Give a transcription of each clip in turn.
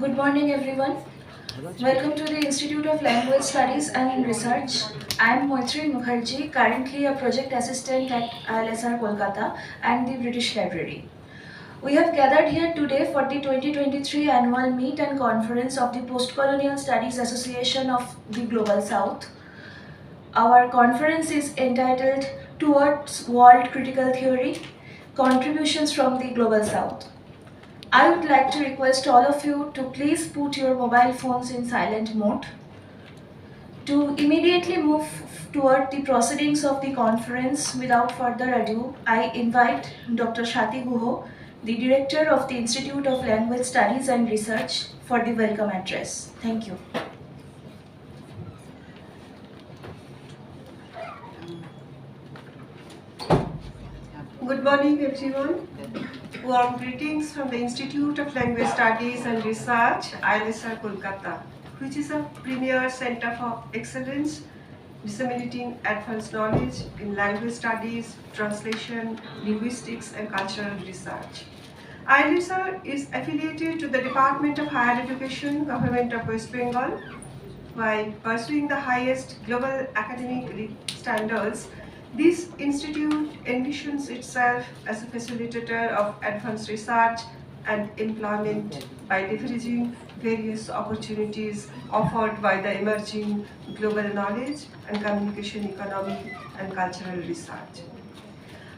Good morning, everyone. Welcome to the Institute of Language Studies and Research. I am Moitri Mukherjee, currently a project assistant at ILSR Kolkata and the British Library. We have gathered here today for the 2023 annual meet and conference of the Postcolonial Studies Association of the Global South. Our conference is entitled Towards World Critical Theory, Contributions from the Global South. I would like to request all of you to please put your mobile phones in silent mode. To immediately move toward the proceedings of the conference, without further ado, I invite Dr. Shati Guho, the Director of the Institute of Language Studies and Research, for the welcome address. Thank you. Good morning, everyone. Warm greetings from the Institute of Language Studies and Research, ILSR Kolkata, which is a premier center for excellence, disseminating advanced knowledge in language studies, translation, linguistics, and cultural research. ILSR is affiliated to the Department of Higher Education, Government of West Bengal, while pursuing the highest global academic standards. This institute envisions itself as a facilitator of advanced research and employment by leveraging various opportunities offered by the emerging global knowledge and communication economy and cultural research.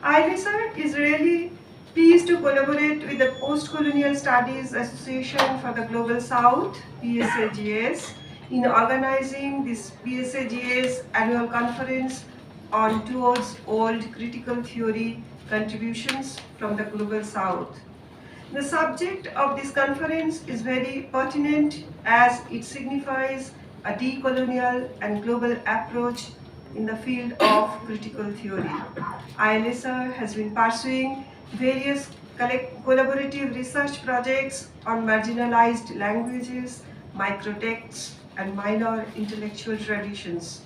ILSR is really pleased to collaborate with the Post-Colonial Studies Association for the Global South, PSAGS, in organizing this PSAGS annual conference on Towards Old Critical Theory Contributions from the Global South. The subject of this conference is very pertinent as it signifies a decolonial and global approach in the field of critical theory. ILSR has been pursuing various collaborative research projects on marginalized languages, microtexts, and minor intellectual traditions.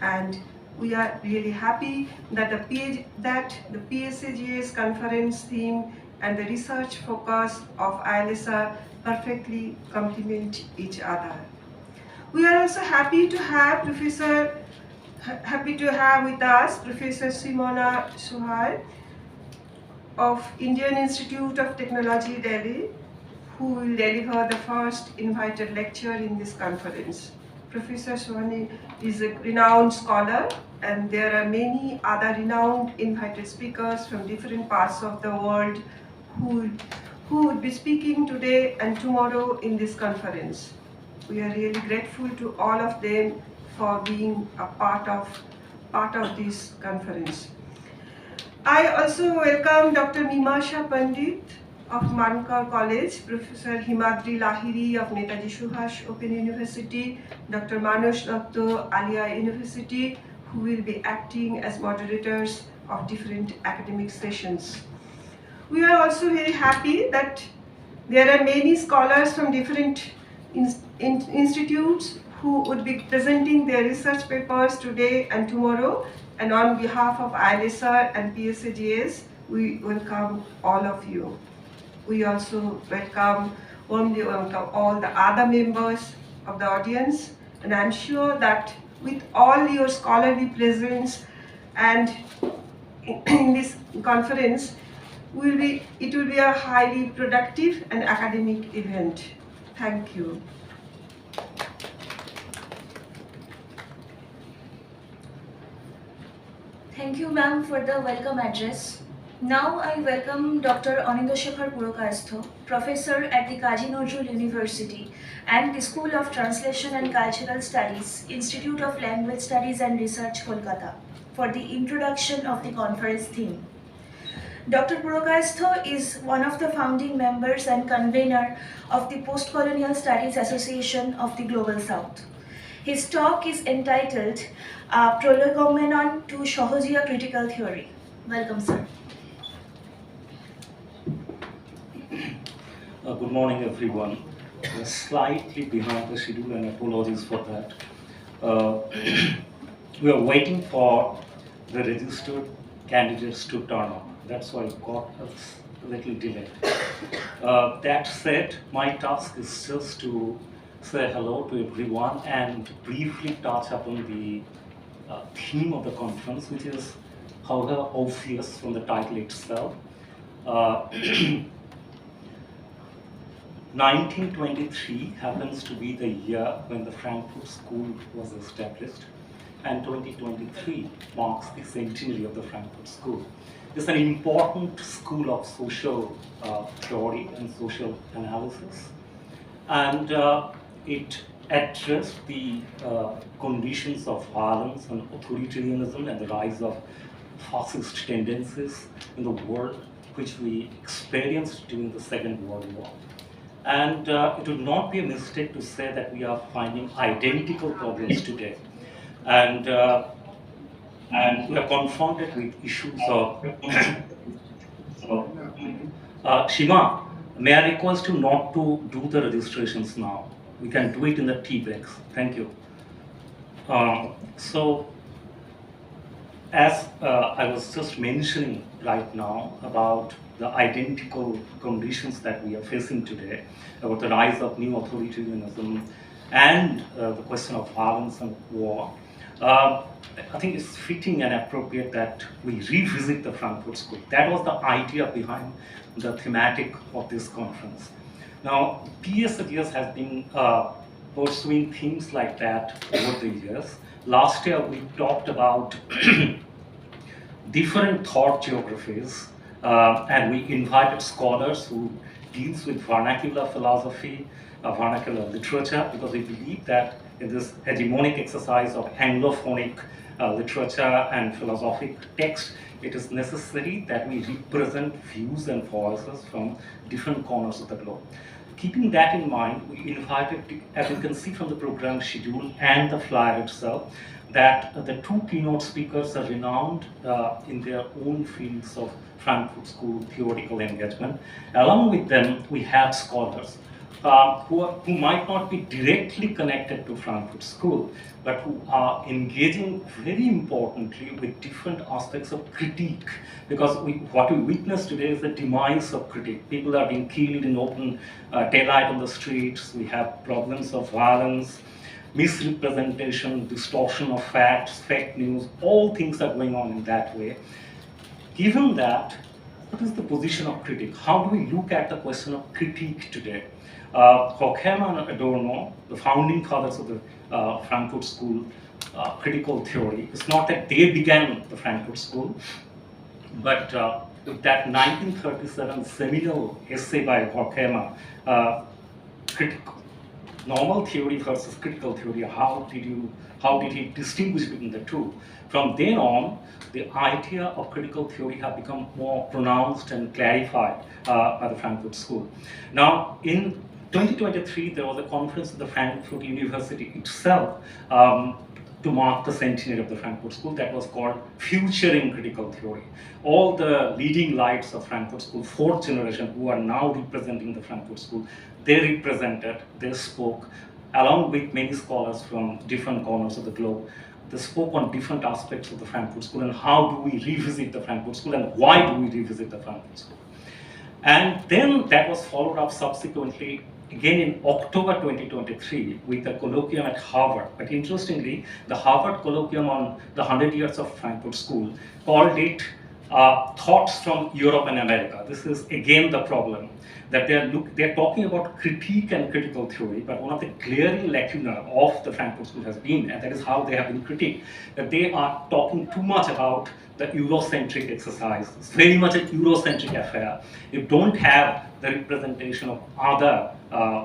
And we are really happy that the PSAGS conference theme and the research focus of ILSR perfectly complement each other. We are also happy to have with us Professor Simona Suhar of Indian Institute of Technology, Delhi, who will deliver the first invited lecture in this conference. Professor Suhani is a renowned scholar, and there are many other renowned invited speakers from different parts of the world who would be speaking today and tomorrow in this conference. We are really grateful to all of them for being a part of this conference. I also welcome Dr. Mimasha Pandit of Mankar College, Professor Himadri Lahiri of Netaji Subhash Open University, Dr. Manush Datta, Alia University, who will be acting as moderators of different academic sessions. We are also very happy that there are many scholars from different institutes who would be presenting their research papers today and tomorrow. And on behalf of ILSR and PSAGS, we welcome all of you. We also warmly welcome all the other members of the audience. And I'm sure that with all your scholarly presence and in this conference, it will be a highly productive and academic event. Thank you. Thank you, ma'am, for the welcome address. Now I welcome Dr. Anindoshekhar Purokastho, Professor at the Kazi Nazrul University and the School of Translation and Cultural Studies, Institute of Language Studies and Research, Kolkata, for the introduction of the conference theme. Dr. Purokastho is one of the founding members and convener of the Post-Colonial Studies Association of the Global South. His talk is entitled Prolegomena to Shohojiya Critical Theory. Welcome, sir. Good morning, everyone. We're slightly behind the schedule, and apologies for that. We are waiting for the registered candidates to turn up. That's why it got a little delayed. That said, my task is just to say hello to everyone and briefly touch upon the theme of the conference, which is however obvious from the title itself. 1923 happens to be the year when the Frankfurt School was established, and 2023 marks the centenary of the Frankfurt School. It's an important school of social theory and social analysis, and it addressed the conditions of violence and authoritarianism and the rise of fascist tendencies in the world, which we experienced during the Second World War. And it would not be a mistake to say that we are finding identical problems today. And we are confronted with issues of Shima, may I request you not to do the registrations now? We can do it in the tea breaks. Thank you. So, as I was just mentioning right now about the identical conditions that we are facing today, about the rise of new authoritarianism and the question of violence and war, I think it's fitting and appropriate that we revisit the Frankfurt School. That was the idea behind the thematic of this conference. Now, PSAGS has been pursuing themes like that over the years. Last year, we talked about different thought geographies, and we invited scholars who deals with vernacular philosophy, vernacular literature, because we believe that in this hegemonic exercise of Anglophonic literature and philosophic text, it is necessary that we represent views and voices from different corners of the globe. Keeping that in mind, we invited, as you can see from the program schedule and the flyer itself, that the two keynote speakers are renowned in their own fields of Frankfurt School theoretical engagement. Along with them, we have scholars who might not be directly connected to Frankfurt School, but who are engaging very importantly with different aspects of critique. Because what we witness today is the demise of critique. People are being killed in open daylight on the streets. We have problems of violence, misrepresentation, distortion of facts, fake news, all things are going on in that way. Given that, what is the position of critique? How do we look at the question of critique today? Horkheimer and Adorno, the founding fathers of the Frankfurt School critical theory, it's not that they began the Frankfurt School, but with that 1937 seminal essay by Horkheimer, normal theory versus critical theory, how did he distinguish between the two? From then on, the idea of critical theory have become more pronounced and clarified by the Frankfurt School. Now, in 2023, there was a conference at the Frankfurt University itself to mark the centenary of the Frankfurt School that was called Futuring Critical Theory. All the leading lights of Frankfurt School, fourth generation, who are now representing the Frankfurt School, they represented, they spoke, along with many scholars from different corners of the globe. They spoke on different aspects of the Frankfurt School and how do we revisit the Frankfurt School and why do we revisit the Frankfurt School. And then that was followed up subsequently again in October 2023 with a colloquium at Harvard. But interestingly, the Harvard colloquium on the 100 years of Frankfurt School called it Thoughts from Europe and America. This is again the problem, that they're talking about critique and critical theory, but one of the glaring lacuna of the Frankfurt School has been, and that is how they have been critiqued, that they are talking too much about the Eurocentric exercise. It's very much a Eurocentric affair. You don't have the representation of other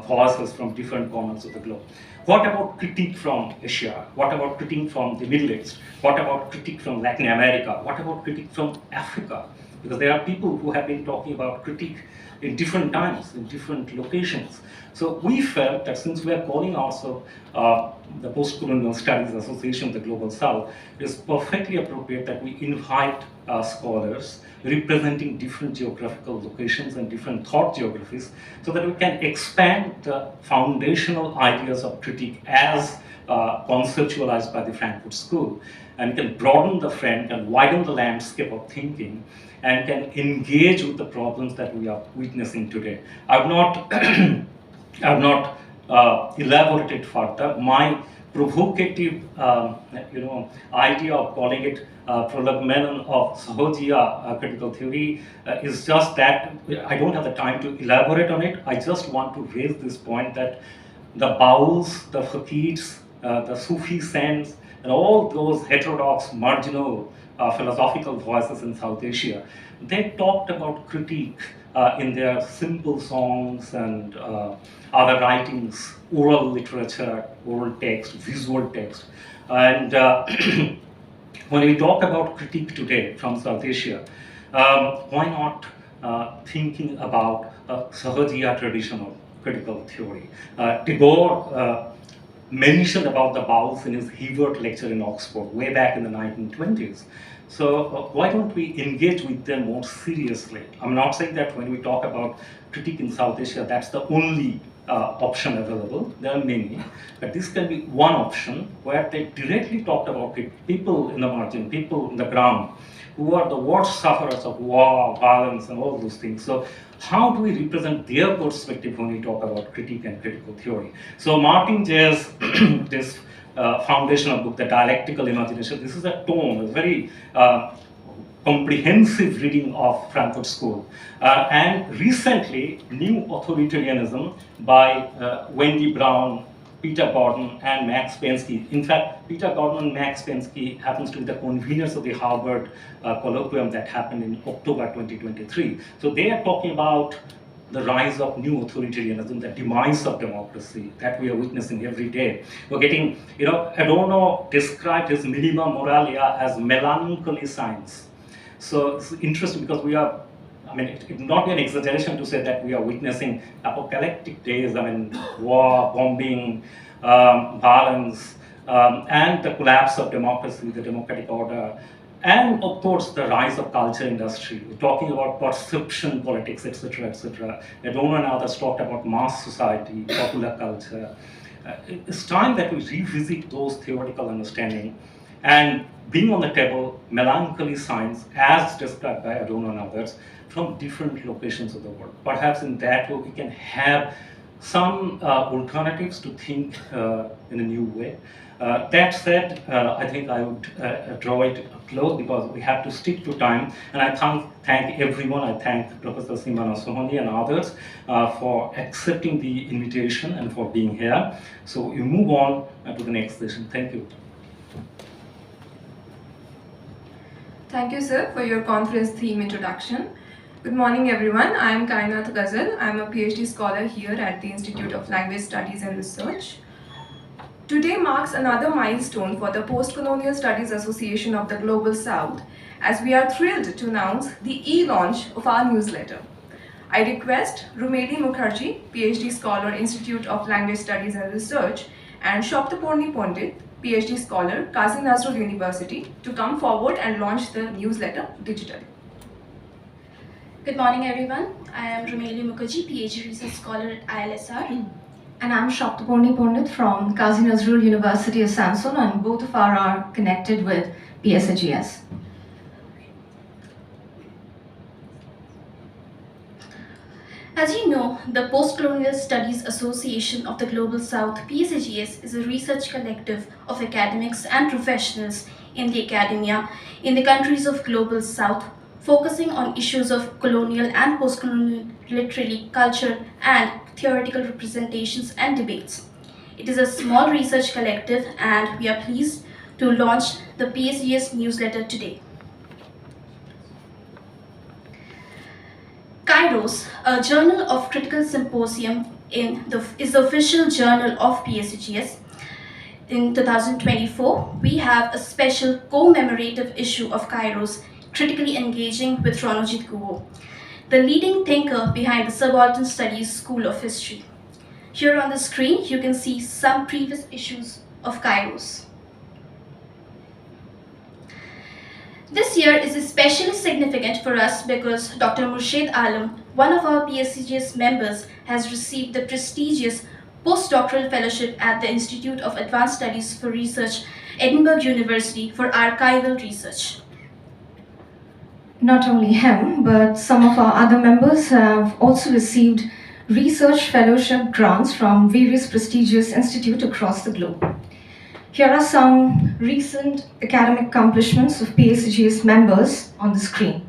voices from different corners of the globe. What about critique from Asia? What about critique from the Middle East? What about critique from Latin America? What about critique from Africa? Because there are people who have been talking about critique in different times, in different locations. So we felt that since we are calling ourselves the Post-Colonial Studies Association of the Global South, it is perfectly appropriate that we invite scholars representing different geographical locations and different thought geographies so that we can expand the foundational ideas of critique as conceptualized by the Frankfurt School, and can broaden the frame and widen the landscape of thinking, and can engage with the problems that we are witnessing today. I've not, I've not elaborated further. My provocative, idea of calling it prolegomena of Sahojiya critical theory is just that I don't have the time to elaborate on it. I just want to raise this point that the Baus, the Fakirs, the Sufi saints, and all those heterodox, marginal philosophical voices in South Asia, they talked about critique in their simple songs and other writings, oral literature, oral text, visual text. And when we talk about critique today from South Asia, why not thinking about Sahajiya tradition of critical theory? Tagore mentioned about the Baus in his Hebert lecture in Oxford way back in the 1920s. So why don't we engage with them more seriously? I'm not saying that when we talk about critique in South Asia, that's the only option available. There are many, but this can be one option where they directly talked about it. People in the margin, people in the ground, who are the worst sufferers of war, violence, and all those things. So how do we represent their perspective when we talk about critique and critical theory? So Martin Jay's this foundational book, The Dialectical Imagination, this is a tome, a very comprehensive reading of Frankfurt School. And recently, New Authoritarianism by Wendy Brown, Peter Gordon, and Max Pensky. In fact, Peter Gordon and Max Pensky happens to be the conveners of the Harvard colloquium that happened in October 2023. So they are talking about the rise of new authoritarianism, the demise of democracy that we are witnessing every day. We're getting, Adorno described his minima moralia as melancholy science. So it's interesting because it would not be an exaggeration to say that we are witnessing apocalyptic days, war, bombing, violence, and the collapse of democracy, the democratic order, and of course the rise of culture industry. We're talking about perception politics, etc., etc. Adorno and others talked about mass society, popular culture. It's time that we revisit those theoretical understanding and bring on the table melancholy science as described by Adorno and others from different locations of the world. Perhaps in that way we can have some alternatives to think in a new way. That said, I think I would draw it close because we have to stick to time. And I thank everyone. I thank Professor Simana Sohani and others for accepting the invitation and for being here. So we move on to the next session. Thank you. Thank you, sir, for your conference theme introduction. Good morning, everyone. I am Kainath Ghazal. I am a PhD scholar here at the Institute of Language Studies and Research. Today marks another milestone for the Post-Colonial Studies Association of the Global South, as we are thrilled to announce the e-launch of our newsletter. I request Rumeli Mukherjee, PhD scholar, Institute of Language Studies and Research, and Shaptaporni Pandit, PhD scholar, Kazi Nazrul University, to come forward and launch the newsletter digitally. Good morning, everyone. I am Rumeli Mukherjee, PhD research scholar at ILSR. And I'm Shaptaporni Pandit from Kazi Nazrul University of Samsun, and both of our are connected with PSAGS. As you know, the Post-Colonial Studies Association of the Global South, PSAGS, is a research collective of academics and professionals in the academia in the countries of Global South, focusing on issues of colonial and post-colonial literary, culture, and theoretical representations and debates. It is a small research collective, and we are pleased to launch the PSAGS newsletter today. Kairos, a journal of critical symposium, is the official journal of PSAGS. In 2024, we have a special commemorative issue of Kairos, critically engaging with Ronojit Guo, the leading thinker behind the Subaltern Studies School of History. Here on the screen, you can see some previous issues of Kairos. This year is especially significant for us because Dr. Murshid Alam, one of our PSAGS members, has received the prestigious postdoctoral fellowship at the Institute of Advanced Studies for Research, Edinburgh University, for archival research. Not only him, but some of our other members have also received research fellowship grants from various prestigious institutes across the globe. Here are some recent academic accomplishments of PSAGS members on the screen.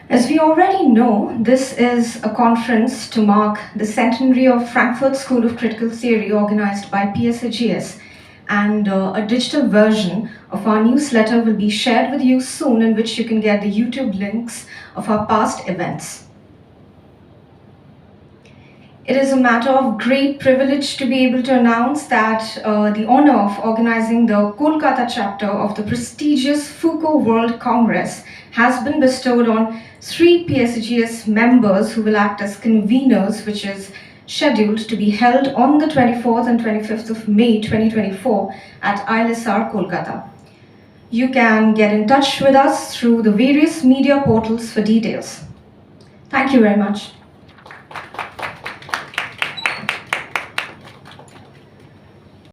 As we already know, this is a conference to mark the centenary of Frankfurt School of Critical Theory organized by PSAGS, and a digital version of our newsletter will be shared with you soon, in which you can get the YouTube links of our past events. It is a matter of great privilege to be able to announce that the honor of organizing the Kolkata chapter of the prestigious Foucault World Congress has been bestowed on 3 PSAGS members who will act as conveners, which is scheduled to be held on the 24th and 25th of May 2024 at ILSR Kolkata. You can get in touch with us through the various media portals for details. Thank you very much.